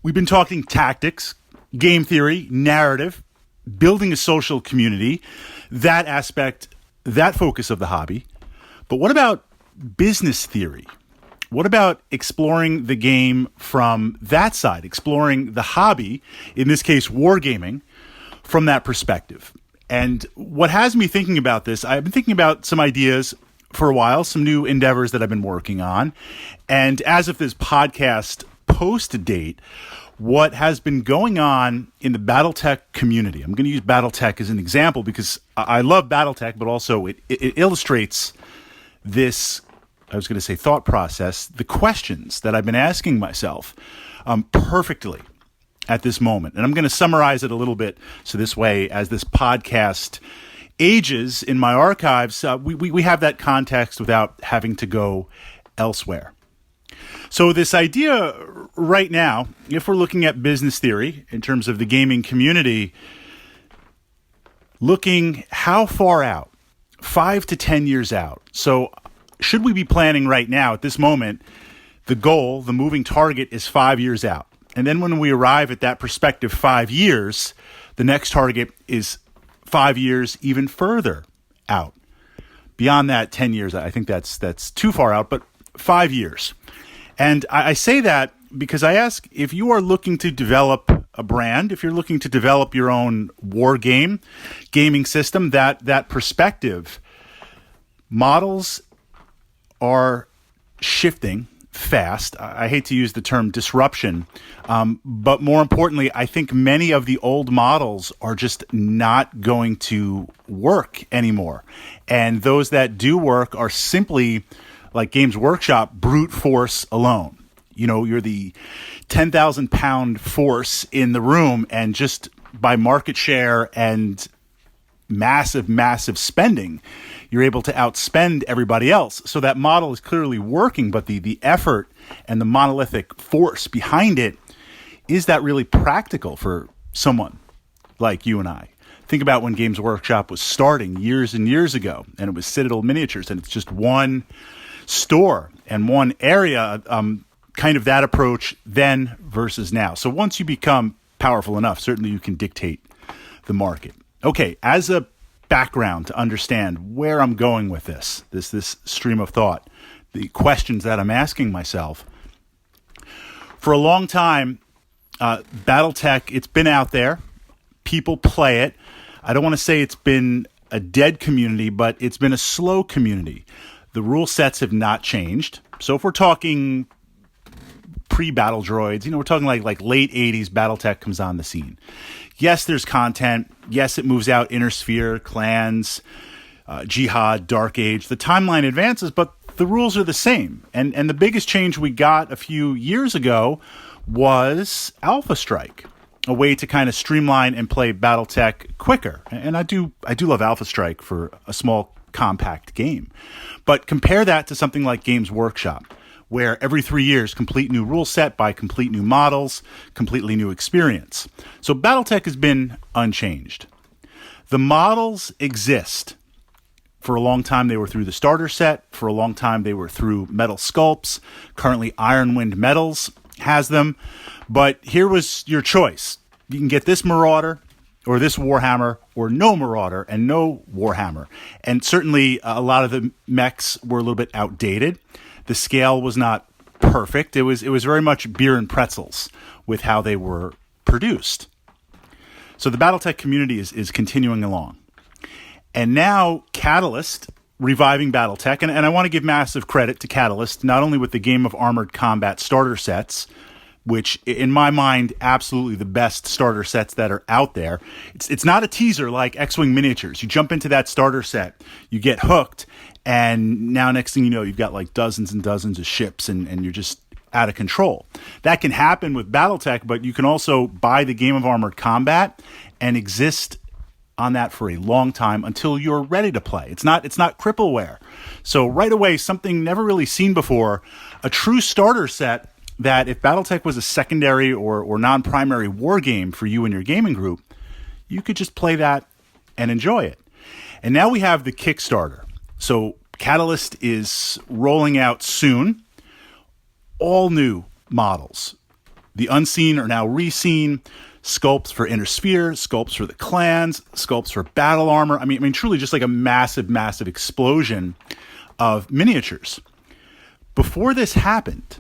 We've been talking tactics, game theory, narrative, building a social community, that aspect, that focus of the hobby. But what about business theory? What about exploring the game from that side, exploring the hobby, in this case, wargaming, from that perspective? And what has me thinking about this, I've been thinking about some ideas for a while, some new endeavors that I've been working on. And as of this podcast post date, what has been going on in the Battletech community. I'm going to use Battletech as an example because I love Battletech, but also it illustrates this, I was going to say thought process, the questions that I've been asking myself perfectly at this moment. And I'm going to summarize it a little bit so this way, as this podcast ages in my archives, we have that context without having to go elsewhere. So this idea right now, if we're looking at business theory in terms of the gaming community, looking how far out, 5 to 10 years out. So should we be planning right now at this moment, the goal, the moving target is 5 years out. And then when we arrive at that perspective 5 years, the next target is 5 years even further out. Beyond that, 10 years, I think that's too far out, but 5 years. And I say that because I ask, if you are looking to develop a brand, if you're looking to develop your own war game, gaming system, that perspective, models are shifting fast. I hate to use the term disruption, but more importantly, I think many of the old models are just not going to work anymore. And those that do work are simply, like Games Workshop, brute force alone. You know, you're the 10,000 pound force in the room, and just by market share and massive spending, you're able to outspend everybody else. So that model is clearly working, but the effort and the monolithic force behind it, is that really practical for someone like you and I? Think about when Games Workshop was starting years and years ago, and it was Citadel Miniatures, and it's just one store and one area, kind of that approach then versus now. So once you become powerful enough, certainly you can dictate the market. Okay, as a background to understand where I'm going with this stream of thought, the questions that I'm asking myself. For a long time, Battletech, it's been out there. People play it. I don't want to say it's been a dead community, but it's been a slow community. The rule sets have not changed. So if we're talking pre-Battle Droids, we're talking like late 80s, Battletech comes on the scene. Yes, there's content. Yes, it moves out Inner Sphere, Clans, Jihad, Dark Age. The timeline advances, but the rules are the same. And the biggest change we got a few years ago was Alpha Strike, a way to kind of streamline and play Battletech quicker. And I do love Alpha Strike for a small, compact game. But compare that to something like Games Workshop, where every 3 years, complete new rule set by complete new models, completely new experience. So Battletech has been unchanged. The models exist. For a long time, they were through the starter set. For a long time, they were through Metal Sculpts. Currently, Ironwind Metals has them. But here was your choice. You can get this Marauder, or this Warhammer, or no Marauder and no Warhammer. And certainly a lot of the mechs were a little bit outdated. The scale was not perfect. It was very much beer and pretzels with how they were produced. So the Battletech community is continuing along. And now Catalyst, reviving Battletech, and I want to give massive credit to Catalyst, not only with the Game of Armored Combat starter sets, which in my mind, absolutely the best starter sets that are out there. It's not a teaser like X-Wing Miniatures. You jump into that starter set, you get hooked, and now next thing you know, you've got like dozens and dozens of ships, and you're just out of control. That can happen with Battletech, but you can also buy the Game of Armored Combat and exist on that for a long time until you're ready to play. It's not crippleware. So right away, something never really seen before, a true starter set that if Battletech was a secondary or non-primary war game for you and your gaming group, you could just play that and enjoy it. And now we have the Kickstarter. So Catalyst is rolling out soon all new models. The unseen are now re-seen. Sculpts for Inner Sphere, sculpts for the clans, sculpts for battle armor. I mean, truly just like a massive, massive explosion of miniatures. Before this happened,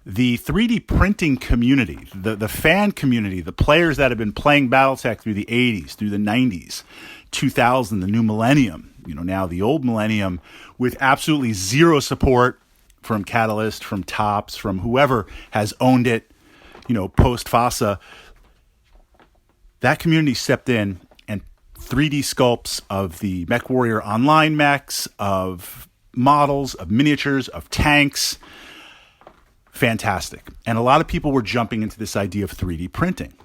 the 3D printing community, the fan community, the players that have been playing BattleTech through the 80s, through the 90s, 2000, the new millennium, now the old millennium, with absolutely zero support from Catalyst, from Topps, from whoever has owned it, post FASA. That community stepped in and 3D sculpts of the MechWarrior Online mechs, of models, of miniatures, of tanks. Fantastic. And a lot of people were jumping into this idea of 3D printing.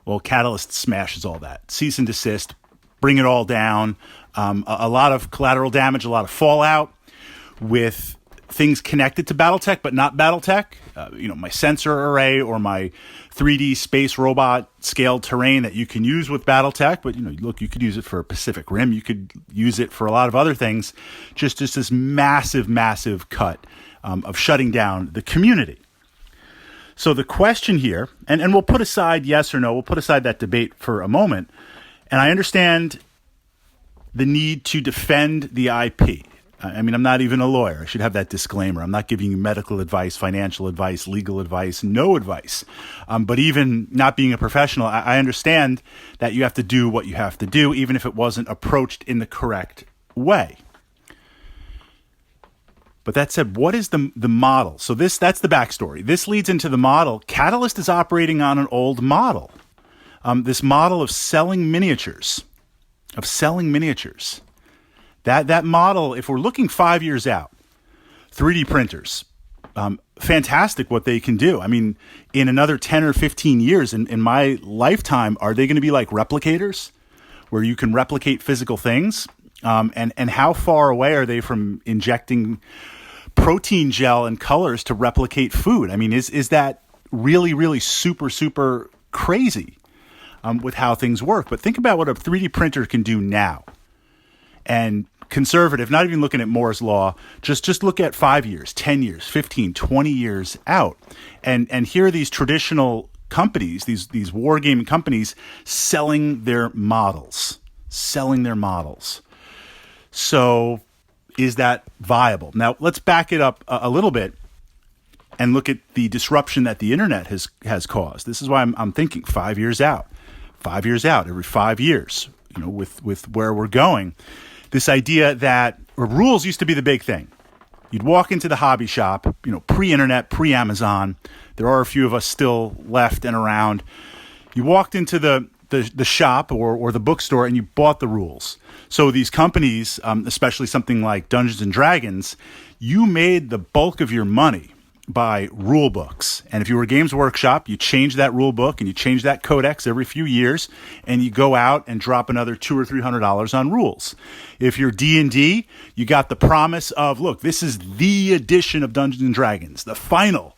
Well, Catalyst smashes all that. Cease and desist, bring it all down. A lot of collateral damage, a lot of fallout with things connected to BattleTech, but not BattleTech. My sensor array or my 3D space robot scaled terrain that you can use with BattleTech. But, look, you could use it for Pacific Rim. You could use it for a lot of other things. Just this massive, massive cut of shutting down the community. So the question here, and we'll put aside yes or no, we'll put aside that debate for a moment. And I understand the need to defend the IP. I'm not even a lawyer. I should have that disclaimer. I'm not giving you medical advice, financial advice, legal advice, no advice. But even not being a professional, I understand that you have to do what you have to do, even if it wasn't approached in the correct way. But that said, what is the model? So that's the backstory. This leads into the model. Catalyst is operating on an old model. This model of selling miniatures. That model, if we're looking 5 years out, 3D printers, fantastic what they can do. In another 10 or 15 years, in my lifetime, are they going to be like replicators, where you can replicate physical things? And how far away are they from injecting protein gel and colors to replicate food? Is that really, really super, super crazy with how things work? But think about what a 3D printer can do now. And conservative, not even looking at Moore's Law, just look at 5 years, 10 years, 15, 20 years out. And here are these traditional companies, these wargaming companies selling their models. So is that viable? Now, let's back it up a little bit and look at the disruption that the internet has caused. This is why I'm thinking 5 years out, every 5 years, with where we're going. This idea that rules used to be the big thing. You'd walk into the hobby shop, pre-internet, pre-Amazon. There are a few of us still left and around. You walked into the shop or the bookstore and you bought the rules. So these companies, especially something like Dungeons and Dragons, you made the bulk of your money by rule books. And if you were a Games Workshop, you change that rule book and you change that codex every few years, and you go out and drop another $200 or $300 on rules. If you're D&D, you got the promise of, look, this is the edition of Dungeons and Dragons, the final.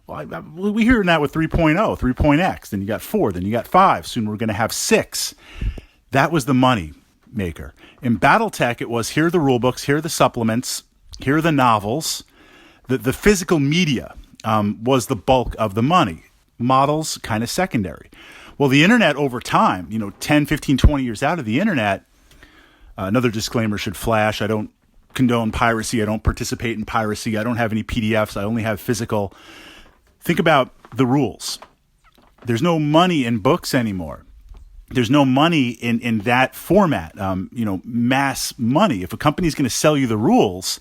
Well, we hear that with 3.0, 3.x, then you got 4, then you got 5. Soon we're going to have 6. That was the money maker. In BattleTech, it was, here are the rule books, here are the supplements, here are the novels. The physical media was the bulk of the money. Models, kind of secondary. Well, the internet over time, 10, 15, 20 years out of the internet, another disclaimer should flash. I don't condone piracy. I don't participate in piracy. I don't have any PDFs. I only have physical. Think about the rules. There's no money in books anymore. There's no money in that format, mass money. If a company's going to sell you the rules,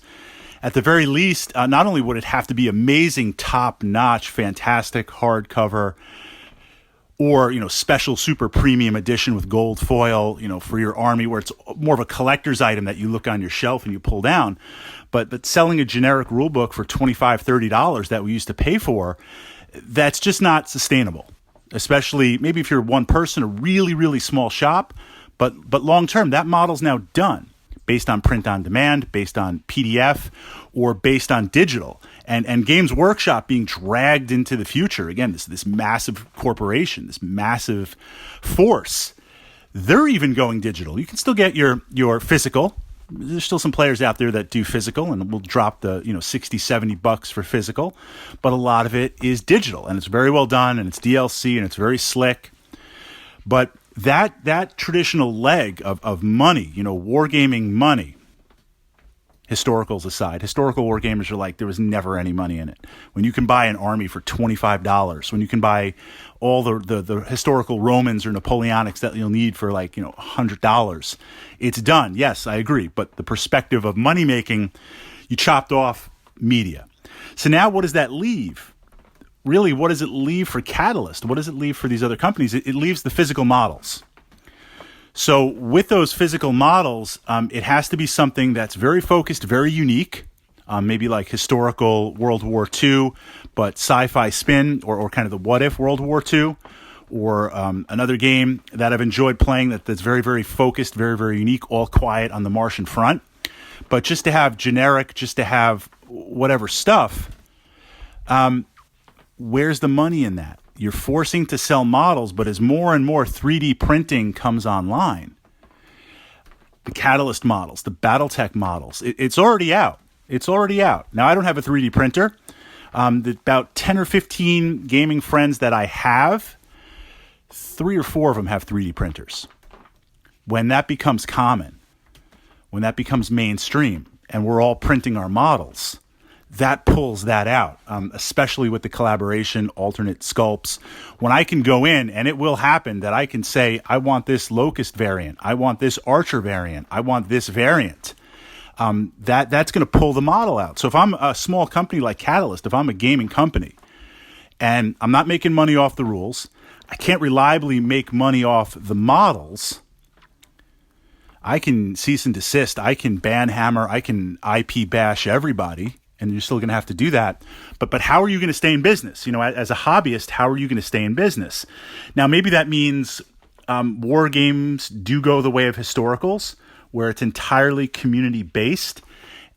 at the very least, not only would it have to be amazing, top-notch, fantastic hardcover, or special super premium edition with gold foil, for your army, where it's more of a collector's item that you look on your shelf and you pull down. But selling a generic rule book for $25, $30 that we used to pay for, that's just not sustainable. Especially maybe if you're one person, a really, really small shop. But long term, that model's now done, based on print on demand, based on PDF, or based on digital. And Games Workshop being dragged into the future. Again, this massive corporation, this massive force. They're even going digital. You can still get your physical, There's still some players out there that do physical and will drop the, $60-$70 for physical, but a lot of it is digital, and it's very well done, and it's DLC, and it's very slick. But that traditional leg of money, wargaming money, historicals aside, historical wargamers are like, there was never any money in it. When you can buy an army for $25, when you can buy all the historical Romans or Napoleonics that you'll need for $100, it's done. Yes, I agree. But the perspective of money making, you chopped off media. So now what does that leave? Really, what does it leave for Catalyst? What does it leave for these other companies? It leaves the physical models. So with those physical models, it has to be something that's very focused, very unique, maybe like historical World War II, but sci-fi spin, or kind of the what-if World War II, or another game that I've enjoyed playing that's very, very focused, very, very unique, All Quiet on the Martian Front. But just to have generic, just to have whatever stuff, where's the money in that? You're forcing to sell models, but as more and more 3D printing comes online, the Catalyst models, the BattleTech models, it's already out. It's already out. Now, I don't have a 3D printer. About 10 or 15 gaming friends that I have, 3 or 4 of them have 3D printers. When that becomes common, when that becomes mainstream, and we're all printing our models, that pulls that out, especially with the collaboration, alternate sculpts. When I can go in, and it will happen, that I can say, I want this Locust variant, I want this Archer variant, I want this variant. That's going to pull the model out. So if I'm a small company like Catalyst, if I'm a gaming company, and I'm not making money off the rules, I can't reliably make money off the models, I can cease and desist, I can ban hammer, I can IP bash everybody, and you're still going to have to do that. But how are you going to stay in business? As a hobbyist, how are you going to stay in business? Now, maybe that means war games do go the way of historicals, where it's entirely community-based,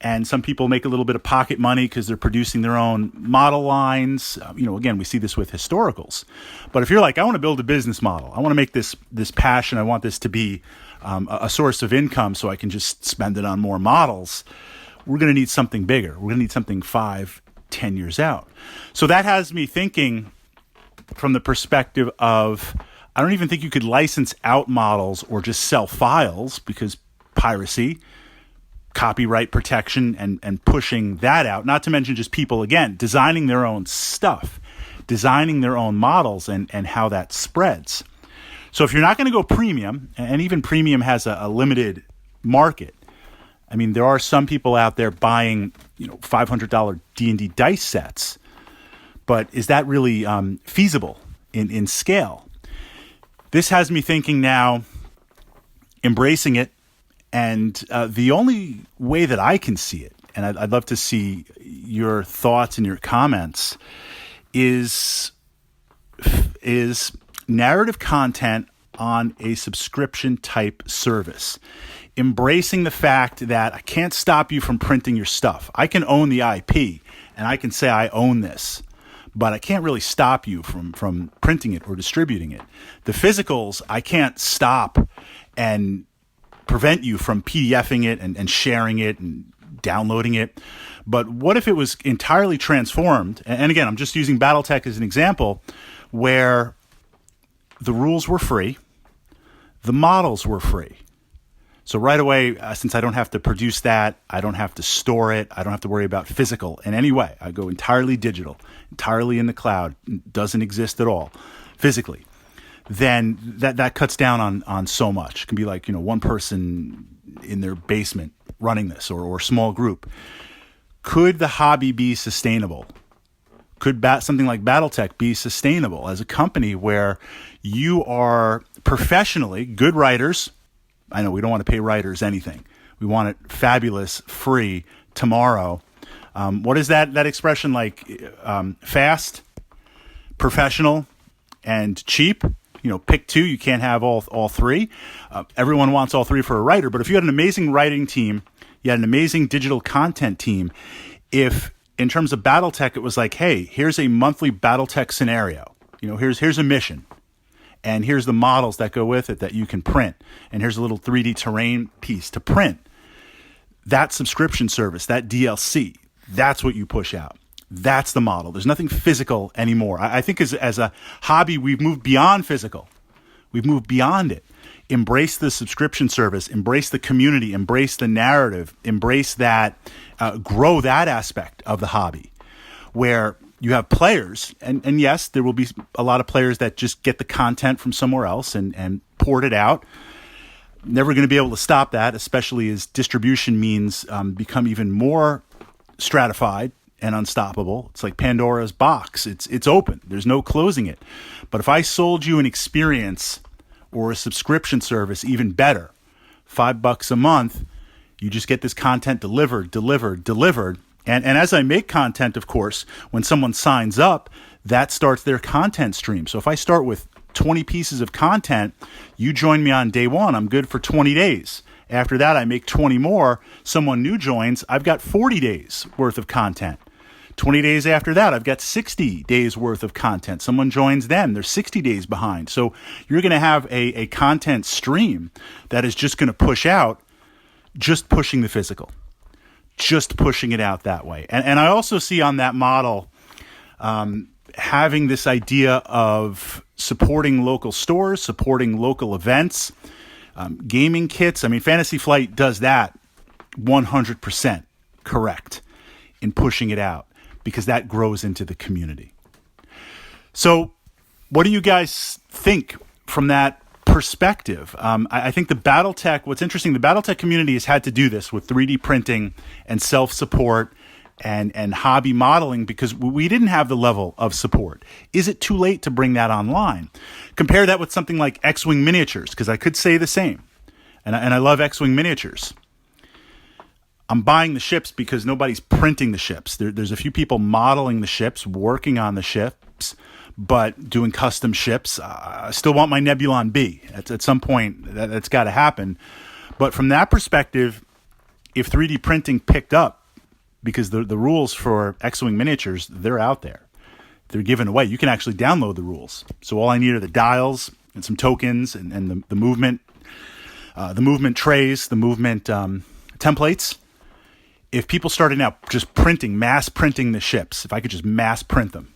and some people make a little bit of pocket money because they're producing their own model lines. Again, we see this with historicals. But if you're like, I want to build a business model, I want to make this passion, I want this to be a source of income so I can just spend it on more models, we're going to need something bigger. We're going to need something 5-10 years out. So that has me thinking from the perspective of, I don't even think you could license out models or just sell files, because piracy, copyright protection, and pushing that out, not to mention just people, again, designing their own stuff, designing their own models, and how that spreads. So if you're not going to go premium, and even premium has a limited market, I mean, there are some people out there buying, $500 D&D dice sets, but is that really feasible in scale? This has me thinking now, embracing it, and the only way that I can see it, and I'd love to see your thoughts and your comments, is narrative content on a subscription type service. Embracing the fact that I can't stop you from printing your stuff. I can own the IP, and I can say I own this, but I can't really stop you from printing it or distributing it. The physicals, I can't stop and prevent you from PDFing it and sharing it and downloading it. But what if it was entirely transformed? And again, I'm just using BattleTech as an example, where the rules were free, the models were free. So right away, since I don't have to produce that, I don't have to store it, I don't have to worry about physical in any way. I go entirely digital, entirely in the cloud, doesn't exist at all physically. Then that cuts down on so much. It can be like, one person in their basement running this, or a small group. Could the hobby be sustainable? Could something like BattleTech be sustainable as a company where you are professionally good writers? I know we don't want to pay writers anything. We want it fabulous, free, tomorrow. What is that expression like? Fast, professional, and cheap. Pick two. You can't have all three. Everyone wants all three for a writer. But if you had an amazing writing team, you had an amazing digital content team, if in terms of BattleTech, it was like, hey, here's a monthly BattleTech scenario. Here's a mission. And here's the models that go with it that you can print. And here's a little 3D terrain piece to print. that subscription service, that DLC, that's what you push out. That's the model. There's nothing physical anymore. I think as a hobby, we've moved beyond physical. We've moved beyond it. Embrace the subscription service, embrace the community, embrace the narrative, embrace that, grow that aspect of the hobby where you have players, and yes, there will be a lot of players that just get the content from somewhere else and port it out. Never going to be able to stop that, especially as distribution means become even more stratified and unstoppable. It's like Pandora's box. It's open. There's no closing it. But if I sold you an experience or a subscription service, even better, $5 a month, you just get this content delivered. And as I make content, of course, when someone signs up, that starts their content stream. So if I start with 20 pieces of content, you join me on day one, I'm good for 20 days. After that, I make 20 more. Someone new joins, I've got 40 days worth of content. 20 days after that, I've got 60 days worth of content. Someone joins them, they're 60 days behind. So you're going to have a content stream that is just going to push out, just pushing the physical, just pushing it out that way. And I also see on that model having this idea of supporting local stores, supporting local events, gaming kits. I mean, Fantasy Flight does that 100% correct in pushing it out, because that grows into the community. So what do you guys think from that perspective? I think the Battletech, what's interesting, the Battletech community has had to do this with 3D printing and self-support and hobby modeling because we didn't have the level of support. Is it too late to bring that online? Compare that with something like X-Wing miniatures, because I could say the same. And I love X-Wing miniatures. I'm buying the ships because nobody's printing the ships. There's a few people modeling the ships, working on the ships, but doing custom ships. I still want my Nebulon B. At some point, that's got to happen. But from that perspective, if 3D printing picked up, because the rules for X-Wing miniatures, they're out there. They're given away. You can actually download the rules. So all I need are the dials and some tokens and the movement trays, the movement templates. If people started now just mass printing the ships, if I could just mass print them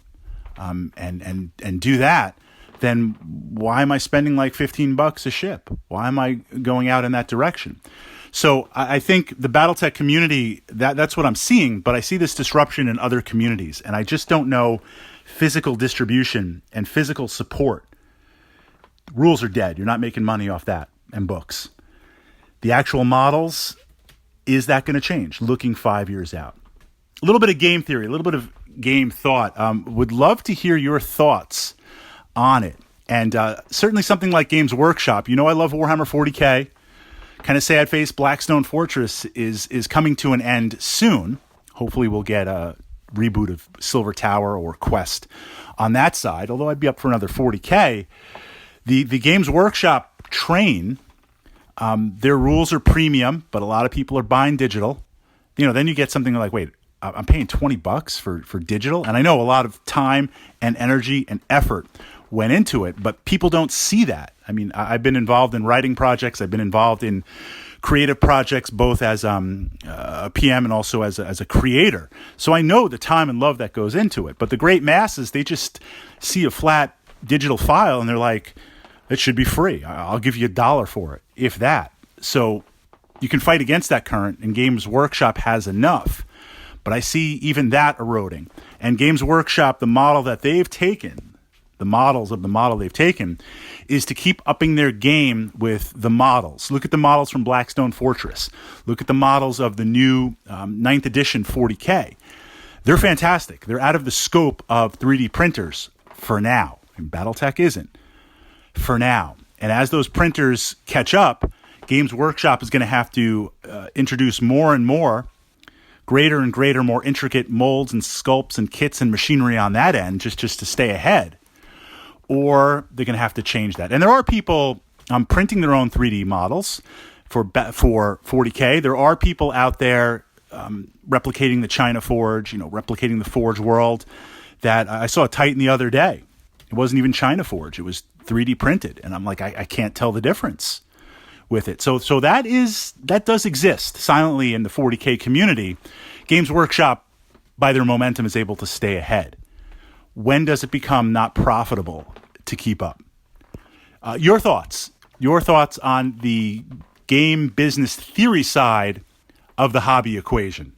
and do that, then why am I spending like $15 a ship? Why am I going out in that direction? So I think the Battletech community, that's what I'm seeing, but I see this disruption in other communities, and I just don't know physical distribution and physical support. Rules are dead. You're not making money off that and books. The actual models, is that going to change looking 5 years out? A little bit of game theory, a little bit of game thought. Would love to hear your thoughts on it. And certainly something like Games Workshop. You know I love Warhammer 40K. Kind of sad face, Blackstone Fortress is coming to an end soon. Hopefully we'll get a reboot of Silver Tower or Quest on that side, although I'd be up for another 40K. The Games Workshop train, their rules are premium, but a lot of people are buying digital. You know, then you get something like, wait, I'm paying $20 for digital? And I know a lot of time and energy and effort went into it, but people don't see that. I mean, I've been involved in writing projects. I've been involved in creative projects, both as a PM and also as a creator. So I know the time and love that goes into it. But the great masses, they just see a flat digital file and they're like, it should be free. I'll give you $1 for it, if that. So you can fight against that current, and Games Workshop has enough. But I see even that eroding. And Games Workshop, the model that they've taken, the models of the model they've taken, is to keep upping their game with the models. Look at the models from Blackstone Fortress. Look at the models of the new 9th edition 40K. They're fantastic. They're out of the scope of 3D printers for now. And Battletech isn't. For now. And as those printers catch up, Games Workshop is going to have to introduce more and more greater and greater, more intricate molds and sculpts and kits and machinery on that end just to stay ahead. Or they're going to have to change that. And there are people printing their own 3D models for 40K. There are people out there replicating the China Forge, replicating the Forge world. That I saw a Titan the other day. It wasn't even China Forge. It was 3D printed. And I'm like, I can't tell the difference. with it. So that does exist silently in the 40K community. Games Workshop, by their momentum, is able to stay ahead. When does it become not profitable to keep up? Your thoughts on the game business theory side of the hobby equation.